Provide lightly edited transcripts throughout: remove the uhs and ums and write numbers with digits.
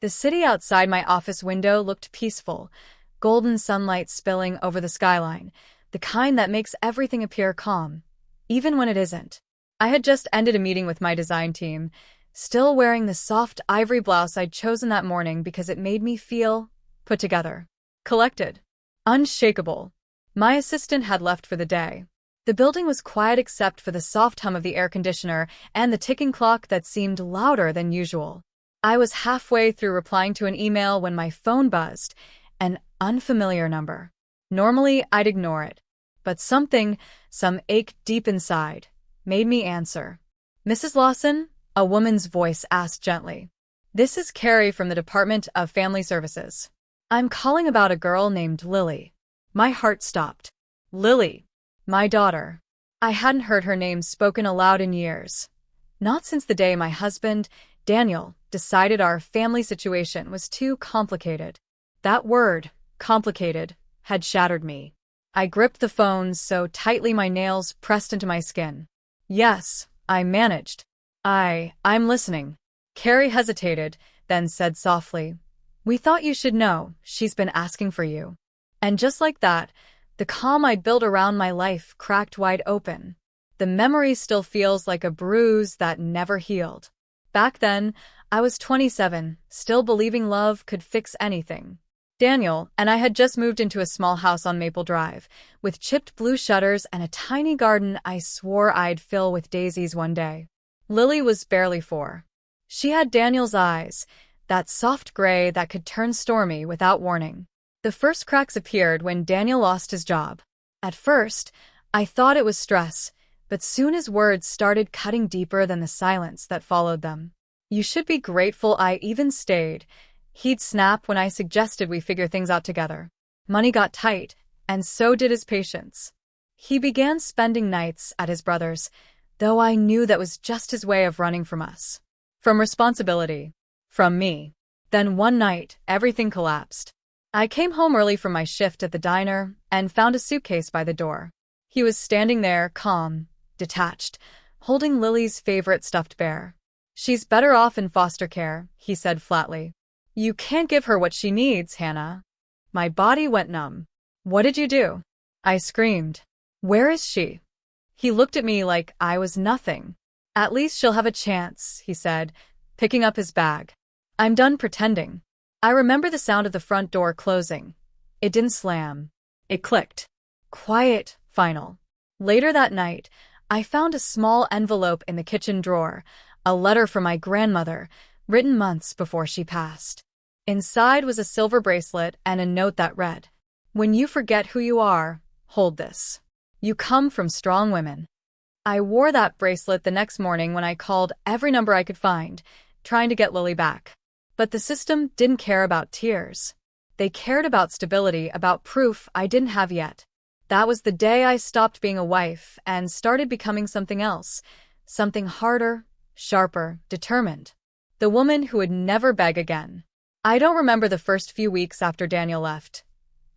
The city outside my office window looked peaceful, golden sunlight spilling over the skyline, the kind that makes everything appear calm, even when it isn't. I had just ended a meeting with my design team, still wearing the soft ivory blouse I'd chosen that morning because it made me feel put together, collected, unshakable. My assistant had left for the day. The building was quiet except for the soft hum of the air conditioner and the ticking clock that seemed louder than usual. I was halfway through replying to an email when my phone buzzed, an unfamiliar number. Normally, I'd ignore it, but some ache deep inside, made me answer. "Mrs. Lawson?" a woman's voice asked gently. "This is Carrie from the Department of Family Services. I'm calling about a girl named Lily." My heart stopped. Lily. My daughter. I hadn't heard her name spoken aloud in years. Not since the day my husband, Daniel, decided our family situation was too complicated. That word, complicated, had shattered me. I gripped the phone so tightly my nails pressed into my skin. "Yes," I managed. I'm listening." Carrie hesitated, then said softly, "We thought you should know, she's been asking for you." And just like that, the calm I'd built around my life cracked wide open. The memory still feels like a bruise that never healed. Back then, I was 27, still believing love could fix anything. Daniel and I had just moved into a small house on Maple Drive, with chipped blue shutters and a tiny garden I swore I'd fill with daisies one day. Lily was barely 4. She had Daniel's eyes, that soft gray that could turn stormy without warning. The first cracks appeared when Daniel lost his job. At first, I thought it was stress, but soon his words started cutting deeper than the silence that followed them. "You should be grateful I even stayed." He'd snap when I suggested we figure things out together. Money got tight, and so did his patience. He began spending nights at his brother's, though I knew that was just his way of running from us. From responsibility. From me. Then one night, everything collapsed. I came home early from my shift at the diner and found a suitcase by the door. He was standing there, calm, detached, holding Lily's favorite stuffed bear. "She's better off in foster care," he said flatly. "You can't give her what she needs, Hannah." My body went numb. "What did you do?" I screamed. "Where is she?" He looked at me like I was nothing. "At least she'll have a chance," he said, picking up his bag. "I'm done pretending." I remember the sound of the front door closing. It didn't slam. It clicked. Quiet, final. Later that night, I found a small envelope in the kitchen drawer, a letter from my grandmother, written months before she passed. Inside was a silver bracelet and a note that read, "When you forget who you are, hold this. You come from strong women." I wore that bracelet the next morning when I called every number I could find, trying to get Lily back. But the system didn't care about tears. They cared about stability, about proof I didn't have yet. That was the day I stopped being a wife and started becoming something else, something harder, sharper, determined. The woman who would never beg again. I don't remember the first few weeks after Daniel left.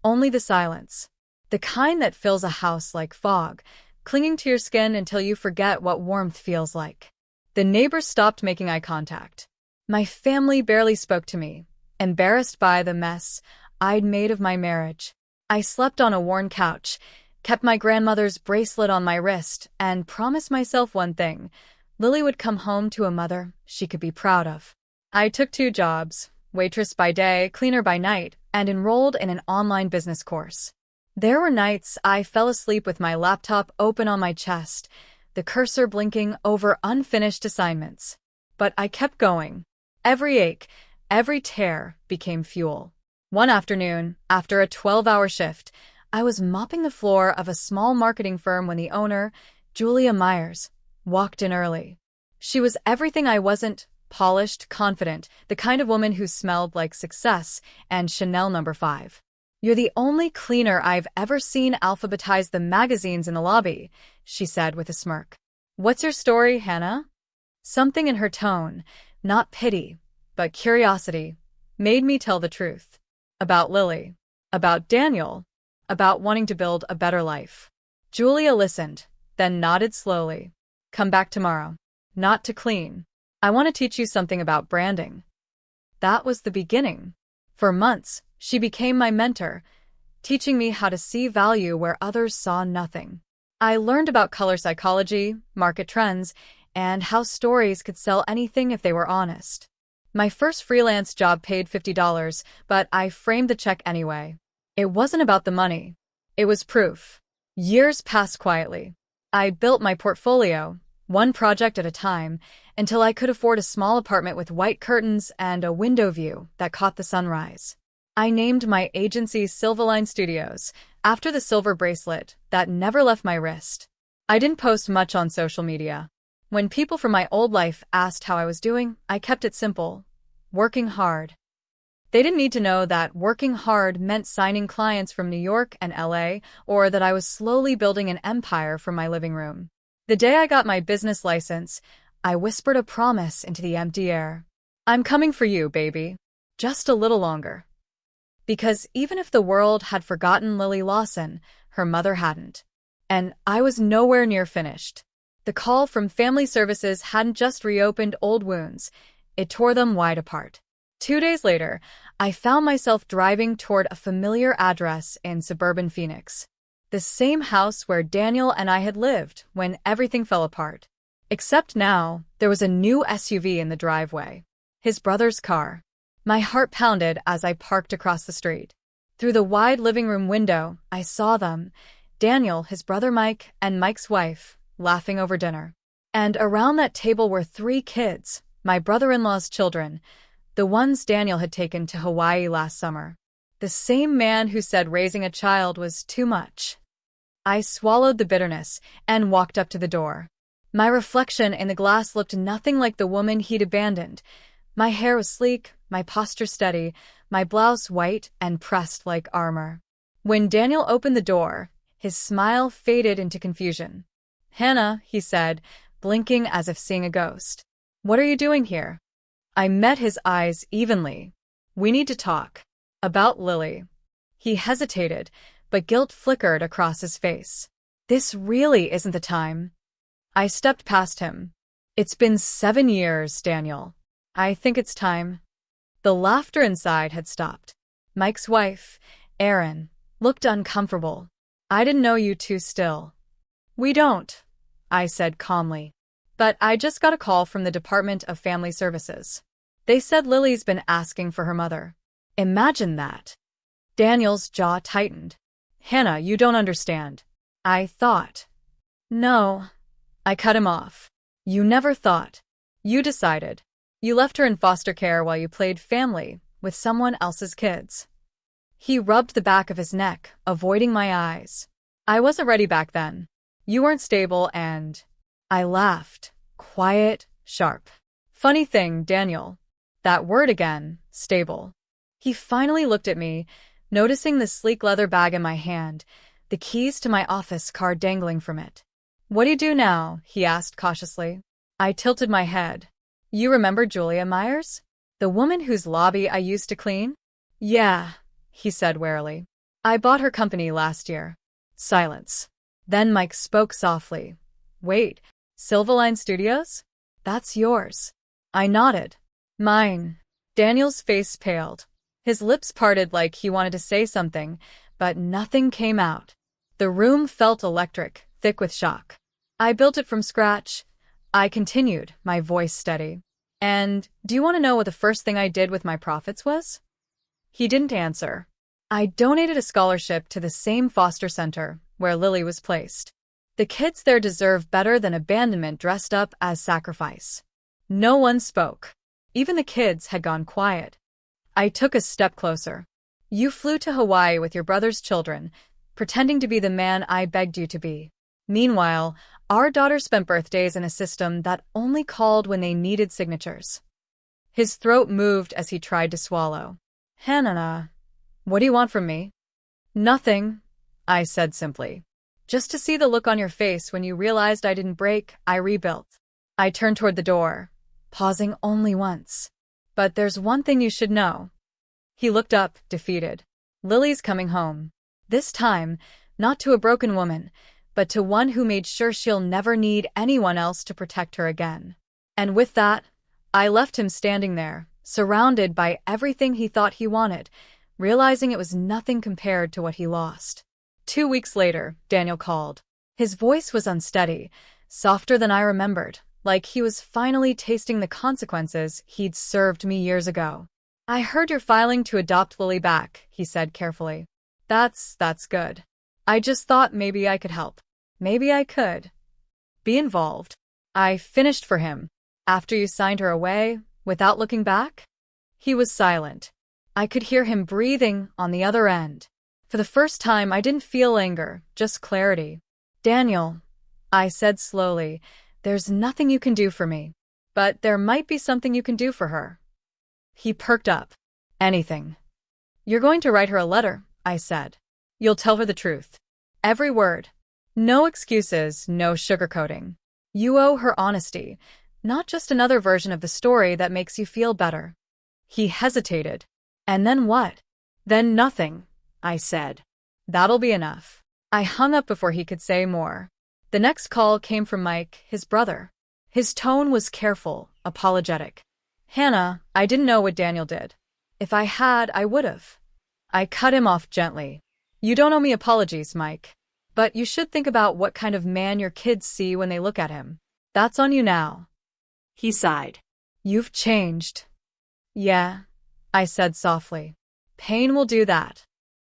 Only the silence. The kind that fills a house like fog, clinging to your skin until you forget what warmth feels like. The neighbors stopped making eye contact. My family barely spoke to me, embarrassed by the mess I'd made of my marriage. I slept on a worn couch, kept my grandmother's bracelet on my wrist, and promised myself one thing: Lily would come home to a mother she could be proud of. I took 2 jobs, waitress by day, cleaner by night, and enrolled in an online business course. There were nights I fell asleep with my laptop open on my chest, the cursor blinking over unfinished assignments. But I kept going. Every ache, every tear became fuel. One afternoon, after a 12-hour shift, I was mopping the floor of a small marketing firm when the owner, Julia Myers, walked in early. She was everything I wasn't: polished, confident, the kind of woman who smelled like success and Chanel No. 5. "You're the only cleaner I've ever seen alphabetize the magazines in the lobby," she said with a smirk. "What's your story, Hannah?" Something in her tone, not pity, but curiosity, made me tell the truth. About Lily. About Daniel. About wanting to build a better life. Julia listened, then nodded slowly. "Come back tomorrow. Not to clean. I want to teach you something about branding." that was the beginning. For months, she became my mentor, teaching me how to see value where others saw nothing. I learned about color psychology, market trends, and how stories could sell anything if they were honest. My first freelance job paid $50, but I framed the check anyway. It wasn't about the money. It was proof. Years passed quietly. I built my portfolio, one project at a time, until I could afford a small apartment with white curtains and a window view that caught the sunrise. I named my agency Silverline Studios, after the silver bracelet that never left my wrist. I didn't post much on social media. When people from my old life asked how I was doing, I kept it simple. Working hard. They didn't need to know that working hard meant signing clients from New York and LA, or that I was slowly building an empire from my living room. The day I got my business license, I whispered a promise into the empty air. I'm coming for you, baby. Just a little longer. Because even if the world had forgotten Lily Lawson, her mother hadn't. And I was nowhere near finished. The call from family services hadn't just reopened old wounds, it tore them wide apart. 2 days later, I found myself driving toward a familiar address in suburban Phoenix. The same house where Daniel and I had lived when everything fell apart. Except now, there was a new SUV in the driveway. His brother's car. My heart pounded as I parked across the street. Through the wide living room window, I saw them, Daniel, his brother Mike, and Mike's wife, laughing over dinner. And around that table were 3 kids, my brother-in-law's children, the ones Daniel had taken to Hawaii last summer. The same man who said raising a child was too much. I swallowed the bitterness and walked up to the door. My reflection in the glass looked nothing like the woman he'd abandoned. My hair was sleek, my posture steady, my blouse white and pressed like armor. When Daniel opened the door, his smile faded into confusion. "Hannah," he said, blinking as if seeing a ghost. "What are you doing here?" I met his eyes evenly. "We need to talk. About Lily." He hesitated, but guilt flickered across his face. "This really isn't the time." I stepped past him. "It's been 7 years, Daniel. I think it's time." The laughter inside had stopped. Mike's wife, Erin, looked uncomfortable. "I didn't know you two still." "We don't," I said calmly. "But I just got a call from the Department of Family Services. They said Lily's been asking for her mother." Imagine that. Daniel's jaw tightened. "Hannah, you don't understand." I thought. "No." I cut him off. "You never thought. You decided. You left her in foster care while you played family with someone else's kids." He rubbed the back of his neck, avoiding my eyes. "I wasn't ready back then. You weren't stable and—" I laughed. Quiet, sharp. "Funny thing, Daniel. That word again, stable." He finally looked at me, noticing the sleek leather bag in my hand, the keys to my office car dangling from it. "What do you do now?" he asked cautiously. I tilted my head. "You remember Julia Myers? The woman whose lobby I used to clean?" "Yeah," he said warily. "I bought her company last year." Silence. Then Mike spoke softly. "Wait, Silverline Studios? That's yours." I nodded. "Mine." Daniel's face paled. His lips parted like he wanted to say something, but nothing came out. The room felt electric, thick with shock. "I built it from scratch," I continued, my voice steady. "And do you want to know what the first thing I did with my profits was?" He didn't answer. "I donated a scholarship to the same foster center where Lily was placed. The kids there deserve better than abandonment dressed up as sacrifice." No one spoke. Even the kids had gone quiet. I took a step closer. "You flew to Hawaii with your brother's children, pretending to be the man I begged you to be. Meanwhile, our daughter spent birthdays in a system that only called when they needed signatures." His throat moved as he tried to swallow. "Hannah, what do you want from me?" "Nothing," I said simply. "Just to see the look on your face when you realized I didn't break, I rebuilt." I turned toward the door, pausing only once. "But there's one thing you should know." He looked up, defeated. "Lily's coming home. This time, not to a broken woman, but to one who made sure she'll never need anyone else to protect her again." And with that, I left him standing there, surrounded by everything he thought he wanted, realizing it was nothing compared to what he lost. 2 weeks later, Daniel called. His voice was unsteady, softer than I remembered, like he was finally tasting the consequences he'd served me years ago. "I heard you're filing to adopt Lily back," he said carefully. That's good. I just thought maybe I could help. Maybe I could be involved." I finished for him. "After you signed her away, without looking back?" He was silent. I could hear him breathing on the other end. For the first time, I didn't feel anger, just clarity. "Daniel," I said slowly, "there's nothing you can do for me. But there might be something you can do for her." He perked up. "Anything." "You're going to write her a letter," I said. "You'll tell her the truth. Every word. No excuses, no sugarcoating. You owe her honesty, not just another version of the story that makes you feel better." He hesitated. "And then what?" "Then nothing," I said. "That'll be enough." I hung up before he could say more. The next call came from Mike, his brother. His tone was careful, apologetic. "Hannah, I didn't know what Daniel did. If I had, I would've." I cut him off gently. "You don't owe me apologies, Mike. But you should think about what kind of man your kids see when they look at him. That's on you now." He sighed. "You've changed." "Yeah," I said softly. "Pain will do that."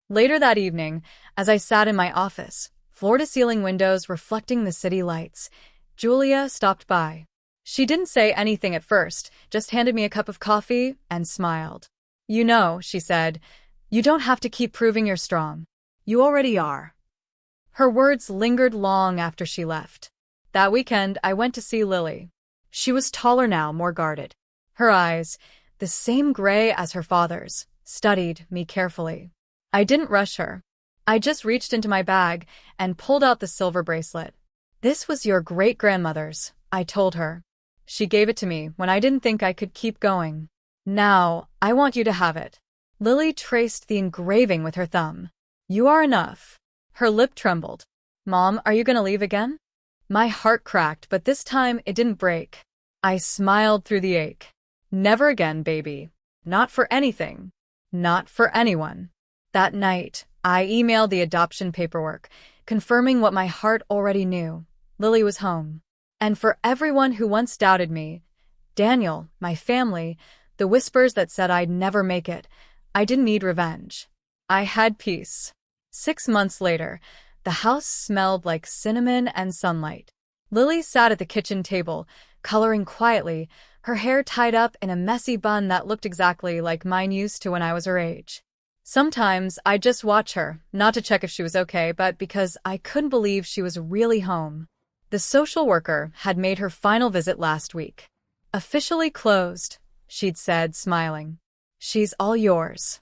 Later that evening, as I sat in my office, floor-to-ceiling windows reflecting the city lights, Julia stopped by. She didn't say anything at first, just handed me a cup of coffee and smiled. "You know," she said, "you don't have to keep proving you're strong. You already are." Her words lingered long after she left. That weekend, I went to see Lily. She was taller now, more guarded. Her eyes, the same gray as her father's, studied me carefully. I didn't rush her. I just reached into my bag and pulled out the silver bracelet. "This was your great-grandmother's," I told her. "She gave it to me when I didn't think I could keep going. Now, I want you to have it." Lily traced the engraving with her thumb. "You are enough." Her lip trembled. "Mom, are you going to leave again?" My heart cracked, but this time it didn't break. I smiled through the ache. "Never again, baby. Not for anything. Not for anyone." That night, I emailed the adoption paperwork, confirming what my heart already knew. Lily was home. And for everyone who once doubted me, Daniel, my family, the whispers that said I'd never make it, I didn't need revenge. I had peace. 6 months later, the house smelled like cinnamon and sunlight. Lily sat at the kitchen table, coloring quietly, her hair tied up in a messy bun that looked exactly like mine used to when I was her age. Sometimes I'd just watch her, not to check if she was okay, but because I couldn't believe she was really home. The social worker had made her final visit last week. "Officially closed," she'd said, smiling. "She's all yours.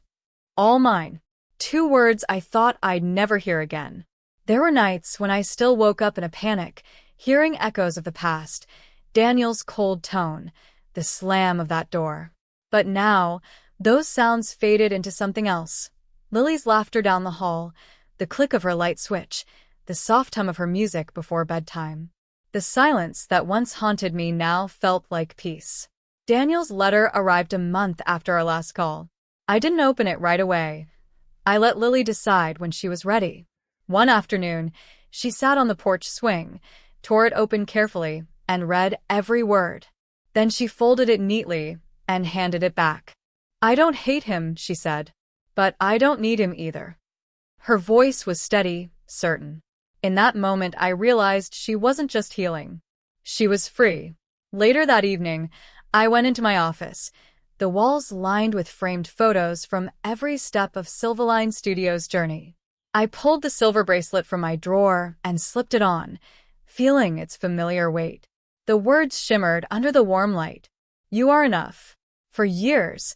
All mine." 2 words I thought I'd never hear again. There were nights when I still woke up in a panic, hearing echoes of the past, Daniel's cold tone, the slam of that door. But now, those sounds faded into something else. Lily's laughter down the hall, the click of her light switch, the soft hum of her music before bedtime. The silence that once haunted me now felt like peace. Daniel's letter arrived a month after our last call. I didn't open it right away. I let Lily decide when she was ready. One afternoon, she sat on the porch swing, tore it open carefully, and read every word. Then she folded it neatly and handed it back. "I don't hate him," she said, "but I don't need him either." Her voice was steady, certain. In that moment, I realized she wasn't just healing. She was free. Later that evening, I went into my office, the walls lined with framed photos from every step of Silverline Studios' journey. I pulled the silver bracelet from my drawer and slipped it on, feeling its familiar weight. The words shimmered under the warm light. "You are enough." For years,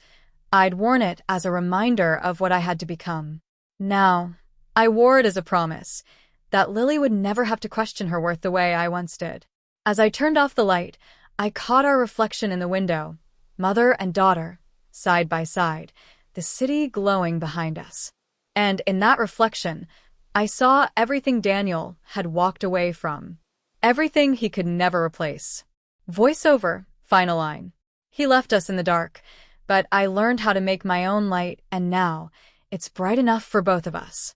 I'd worn it as a reminder of what I had to become. Now, I wore it as a promise that Lily would never have to question her worth the way I once did. As I turned off the light, I caught our reflection in the window, mother and daughter, side by side, the city glowing behind us. And in that reflection, I saw everything Daniel had walked away from. Everything he could never replace. Voiceover, final line. He left us in the dark, but I learned how to make my own light, and now it's bright enough for both of us.